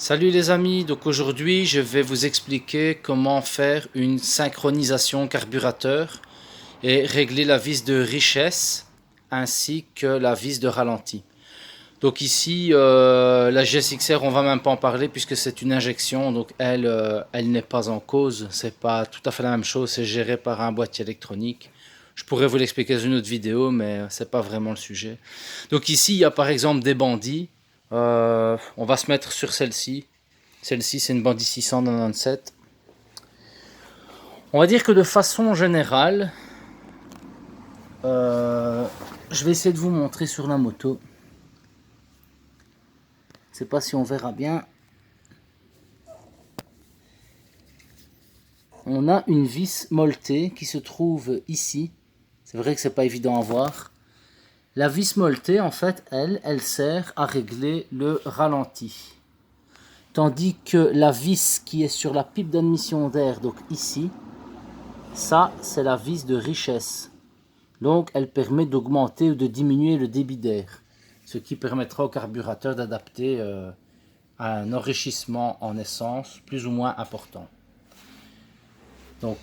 Salut les amis, donc aujourd'hui je vais vous expliquer comment faire une synchronisation carburateur et régler la vis de richesse ainsi que la vis de ralenti. Donc ici la GSX-R on va même pas en parler puisque c'est une injection, donc elle n'est pas en cause, c'est pas tout à fait la même chose, c'est géré par un boîtier électronique. Je pourrais vous l'expliquer dans une autre vidéo mais c'est pas vraiment le sujet. Donc ici il y a par exemple des bandits. On va se mettre sur celle-ci. Celle-ci, c'est une Bandit 697. On va dire que de façon générale, je vais essayer de vous montrer sur la moto. Je sais pas si on verra bien. On a une vis molletée qui se trouve ici. C'est vrai que c'est pas évident à voir. La vis molletée, en fait, elle sert à régler le ralenti. Tandis que la vis qui est sur la pipe d'admission d'air, donc ici, ça, c'est la vis de richesse. Donc, elle permet d'augmenter ou de diminuer le débit d'air, ce qui permettra au carburateur d'adapter à un enrichissement en essence plus ou moins important. Donc,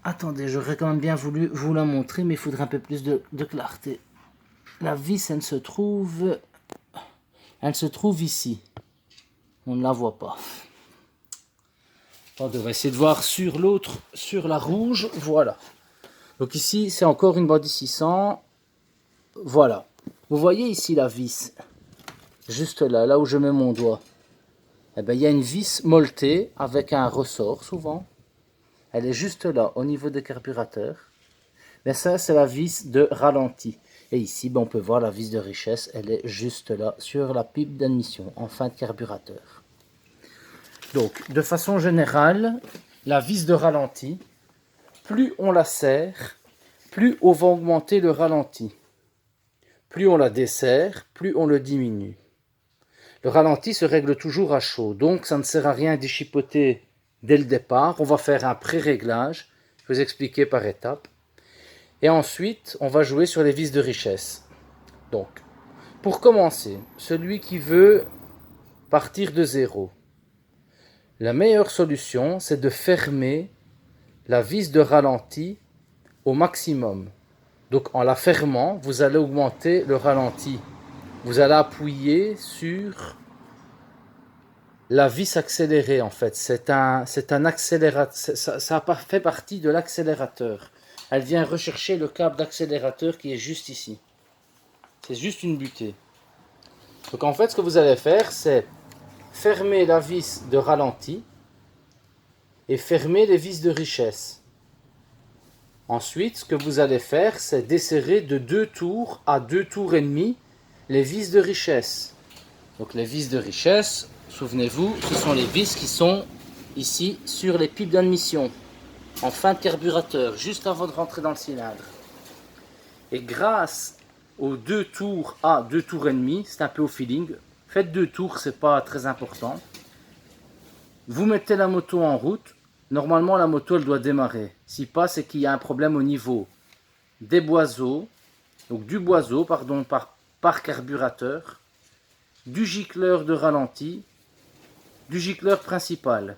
attendez, j'aurais quand même bien voulu vous la montrer, mais il faudrait un peu plus de clarté. La vis, elle se trouve ici. On ne la voit pas. Attendez, on va essayer de voir sur l'autre, sur la rouge. Voilà. Donc ici, c'est encore une Bandit 600. Voilà. Vous voyez ici la vis, juste là où je mets mon doigt. Eh bien, il y a une vis molletée avec un ressort souvent. Elle est juste là, au niveau des carburateurs. Mais ça, c'est la vis de ralenti. Et ici, ben, on peut voir la vis de richesse. Elle est juste là, sur la pipe d'admission, en fin de carburateur. Donc, de façon générale, la vis de ralenti, plus on la serre, plus on va augmenter le ralenti. Plus on la desserre, plus on le diminue. Le ralenti se règle toujours à chaud, donc ça ne sert à rien d'y chipoter dès le départ. On va faire un pré-réglage, je vais vous expliquer par étapes. Et ensuite, on va jouer sur les vis de richesse. Donc, pour commencer, celui qui veut partir de zéro, la meilleure solution, c'est de fermer la vis de ralenti au maximum. Donc, en la fermant, vous allez augmenter le ralenti. Vous allez appuyer sur la vis accélérée, en fait. C'est un accélérateur. Ça fait partie de l'accélérateur. Elle vient rechercher le câble d'accélérateur qui est juste ici. C'est juste une butée. Donc en fait, ce que vous allez faire, c'est fermer la vis de ralenti et fermer les vis de richesse. Ensuite, ce que vous allez faire, c'est desserrer de 2 tours à 2 tours et demi les vis de richesse. Donc les vis de richesse, souvenez-vous, ce sont les vis qui sont ici sur les pipes d'admission, en fin de carburateur, juste avant de rentrer dans le cylindre. Et grâce aux 2 tours à 2 tours et demi, c'est un peu au feeling, faites 2 tours, c'est pas très important. Vous mettez la moto en route, normalement la moto elle doit démarrer. Si pas, c'est qu'il y a un problème au niveau des boiseaux, donc du boiseau, pardon, par carburateur, du gicleur de ralenti, du gicleur principal.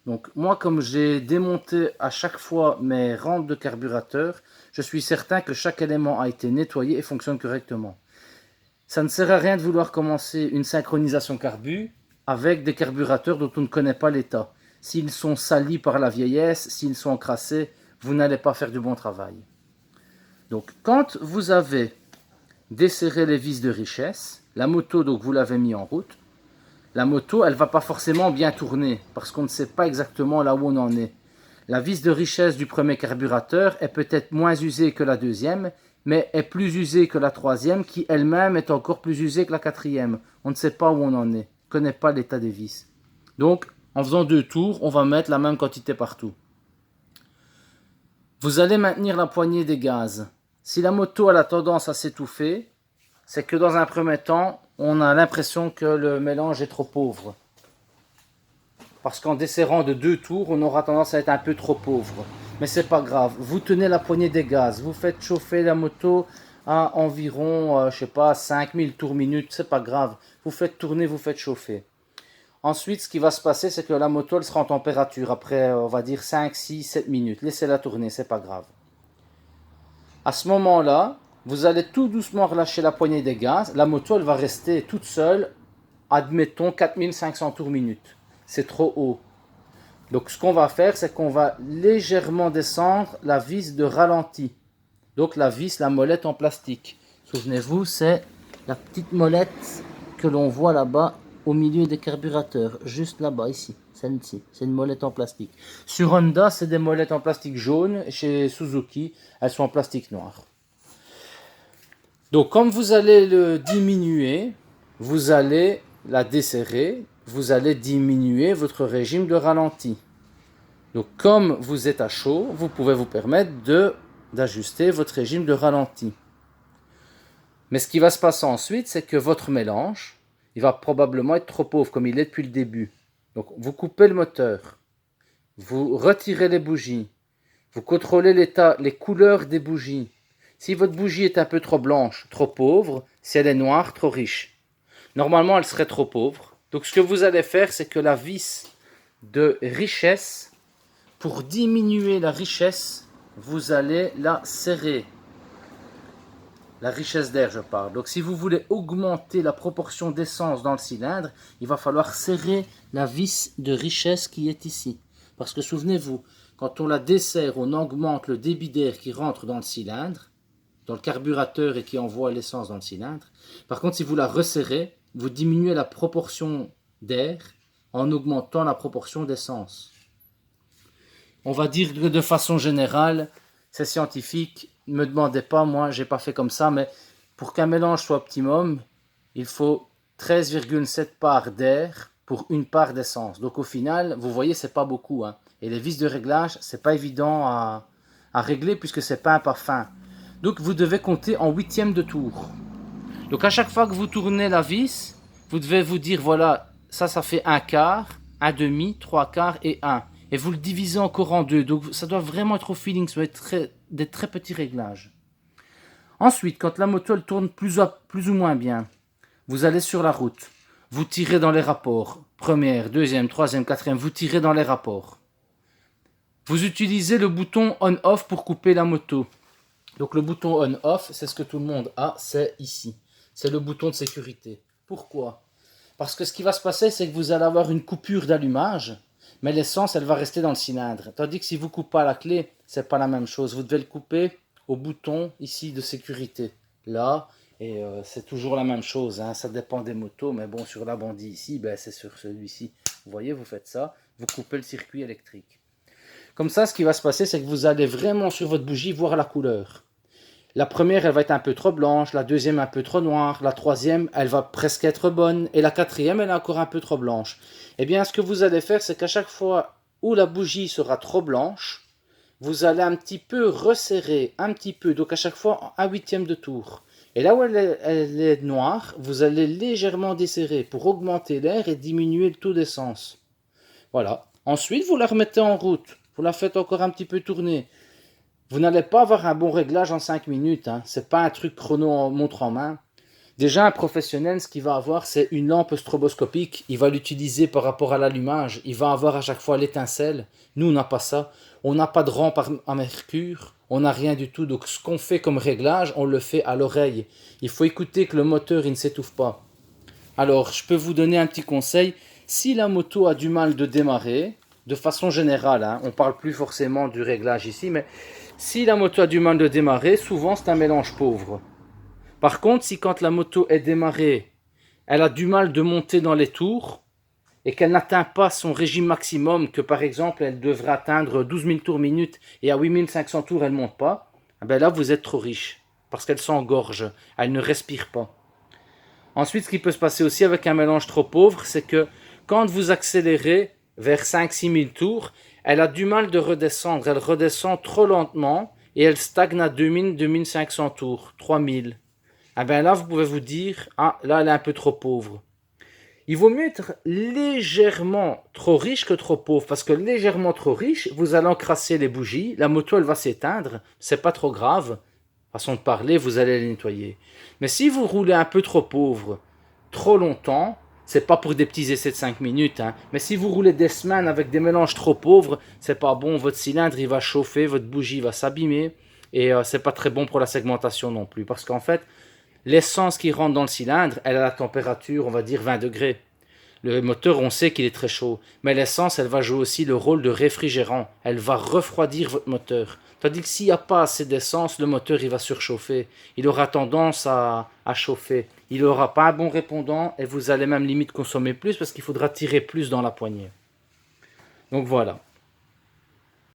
Donc moi, comme j'ai démonté à chaque fois mes rampes de carburateur, je suis certain que chaque élément a été nettoyé et fonctionne correctement. Ça ne sert à rien de vouloir commencer une synchronisation carbu avec des carburateurs dont on ne connaît pas l'état. S'ils sont salis par la vieillesse, s'ils sont encrassés, vous n'allez pas faire du bon travail. Donc quand vous avez desserré les vis de richesse, la moto, donc vous l'avez mis en route, la moto, elle ne va pas forcément bien tourner parce qu'on ne sait pas exactement là où on en est. La vis de richesse du premier carburateur est peut-être moins usée que la deuxième, mais est plus usée que la troisième, qui elle-même est encore plus usée que la quatrième. On ne sait pas où on en est, on ne connaît pas l'état des vis. Donc, en faisant 2 tours, on va mettre la même quantité partout. Vous allez maintenir la poignée des gaz. Si la moto a la tendance à s'étouffer, c'est que dans un premier temps, on a l'impression que le mélange est trop pauvre. Parce qu'en desserrant de 2 tours, on aura tendance à être un peu trop pauvre. Mais c'est pas grave. Vous tenez la poignée des gaz. Vous faites chauffer la moto à environ, je sais pas, 5000 tours minute. C'est pas grave. Vous faites tourner, vous faites chauffer. Ensuite, ce qui va se passer, c'est que la moto, elle sera en température après, on va dire 5, 6, 7 minutes. Laissez-la tourner, c'est pas grave. À ce moment-là, vous allez tout doucement relâcher la poignée des gaz. La moto, elle va rester toute seule, admettons 4500 tours minute. C'est trop haut. Donc, ce qu'on va faire, c'est qu'on va légèrement descendre la vis de ralenti. Donc, la vis, la molette en plastique. Souvenez-vous, c'est la petite molette que l'on voit là-bas au milieu des carburateurs. Juste là-bas, ici. Celle-ci. C'est une molette en plastique. Sur Honda, c'est des molettes en plastique jaune. Chez Suzuki, elles sont en plastique noir. Donc, comme vous allez le diminuer, vous allez la desserrer, vous allez diminuer votre régime de ralenti. Donc, comme vous êtes à chaud, vous pouvez vous permettre d'ajuster votre régime de ralenti. Mais ce qui va se passer ensuite, c'est que votre mélange, il va probablement être trop pauvre, comme il est depuis le début. Donc, vous coupez le moteur, vous retirez les bougies, vous contrôlez les couleurs des bougies. Si votre bougie est un peu trop blanche, trop pauvre, si elle est noire, trop riche. Normalement, elle serait trop pauvre. Donc, ce que vous allez faire, c'est que la vis de richesse, pour diminuer la richesse, vous allez la serrer. La richesse d'air, je parle. Donc, si vous voulez augmenter la proportion d'essence dans le cylindre, il va falloir serrer la vis de richesse qui est ici. Parce que souvenez-vous, quand on la desserre, on augmente le débit d'air qui rentre dans le cylindre, dans le carburateur et qui envoie l'essence dans le cylindre. Par contre, si vous la resserrez, vous diminuez la proportion d'air en augmentant la proportion d'essence. On va dire que de façon générale, c'est scientifique. Ne me demandez pas, moi, j'ai pas fait comme ça, mais pour qu'un mélange soit optimum, il faut 13,7 parts d'air pour une part d'essence. Donc au final, vous voyez, c'est pas beaucoup. Hein. Et les vis de réglage, c'est pas évident à régler puisque c'est pas un parfum. Donc vous devez compter en huitième de tour. Donc à chaque fois que vous tournez la vis, vous devez vous dire, voilà, ça fait un quart, un demi, trois quarts et un. Et vous le divisez encore en deux. Donc ça doit vraiment être au feeling, ça doit être des très petits réglages. Ensuite, quand la moto elle tourne plus ou moins bien, vous allez sur la route. Vous tirez dans les rapports. Première, deuxième, troisième, quatrième, vous tirez dans les rapports. Vous utilisez le bouton on-off pour couper la moto. Donc le bouton on-off, c'est ce que tout le monde a, c'est ici. C'est le bouton de sécurité. Pourquoi ? Parce que ce qui va se passer, c'est que vous allez avoir une coupure d'allumage, mais l'essence, elle va rester dans le cylindre. Tandis que si vous coupez à la clé, c'est pas la même chose. Vous devez le couper au bouton ici de sécurité. Là, et c'est toujours la même chose. Hein. Ça dépend des motos, mais bon, sur la bandit ici, ben, c'est sur celui-ci. Vous voyez, vous faites ça, vous coupez le circuit électrique. Comme ça, ce qui va se passer, c'est que vous allez vraiment sur votre bougie voir la couleur. La première, elle va être un peu trop blanche, la deuxième un peu trop noire, la troisième, elle va presque être bonne, et la quatrième, elle est encore un peu trop blanche. Eh bien, ce que vous allez faire, c'est qu'à chaque fois où la bougie sera trop blanche, vous allez un petit peu resserrer, un petit peu, donc à chaque fois un huitième de tour. Et là où elle est noire, vous allez légèrement desserrer pour augmenter l'air et diminuer le taux d'essence. Voilà. Ensuite, vous la remettez en route, vous la faites encore un petit peu tourner. Vous n'allez pas avoir un bon réglage en 5 minutes. Hein. Ce n'est pas un truc chrono en montre en main. Déjà, un professionnel, ce qu'il va avoir, c'est une lampe stroboscopique. Il va l'utiliser par rapport à l'allumage. Il va avoir à chaque fois l'étincelle. Nous, on n'a pas ça. On n'a pas de rampe à mercure. On n'a rien du tout. Donc, ce qu'on fait comme réglage, on le fait à l'oreille. Il faut écouter que le moteur il ne s'étouffe pas. Alors, je peux vous donner un petit conseil. Si la moto a du mal de démarrer, de façon générale, hein, on ne parle plus forcément du réglage ici, mais si la moto a du mal de démarrer, souvent c'est un mélange pauvre. Par contre, si quand la moto est démarrée, elle a du mal de monter dans les tours et qu'elle n'atteint pas son régime maximum, que par exemple elle devrait atteindre 12 000 tours minute et à 8 500 tours elle ne monte pas, ben là vous êtes trop riche parce qu'elle s'engorge, elle ne respire pas. Ensuite, ce qui peut se passer aussi avec un mélange trop pauvre, c'est que quand vous accélérez vers 5-6 000 tours, elle a du mal de redescendre. Elle redescend trop lentement et elle stagne à 2000, 2500 tours, 3000. Eh bien là, vous pouvez vous dire, ah, là, elle est un peu trop pauvre. Il vaut mieux être légèrement trop riche que trop pauvre, parce que légèrement trop riche, vous allez encrasser les bougies, la moto, elle va s'éteindre, c'est pas trop grave. Façon de parler, vous allez les nettoyer. Mais si vous roulez un peu trop pauvre, trop longtemps, C'est pas pour des petits essais de 5 minutes. Hein. Mais si vous roulez des semaines avec des mélanges trop pauvres, c'est pas bon. Votre cylindre, il va chauffer, votre bougie va s'abîmer. Et c'est pas très bon pour la segmentation non plus. Parce qu'en fait, l'essence qui rentre dans le cylindre, elle a la température, on va dire 20 degrés. Le moteur, on sait qu'il est très chaud. Mais l'essence, elle va jouer aussi le rôle de réfrigérant. Elle va refroidir votre moteur. Tandis que s'il n'y a pas assez d'essence, le moteur, il va surchauffer. Il aura tendance à chauffer. Il n'aura pas un bon répondant et vous allez même limite consommer plus parce qu'il faudra tirer plus dans la poignée. Donc voilà.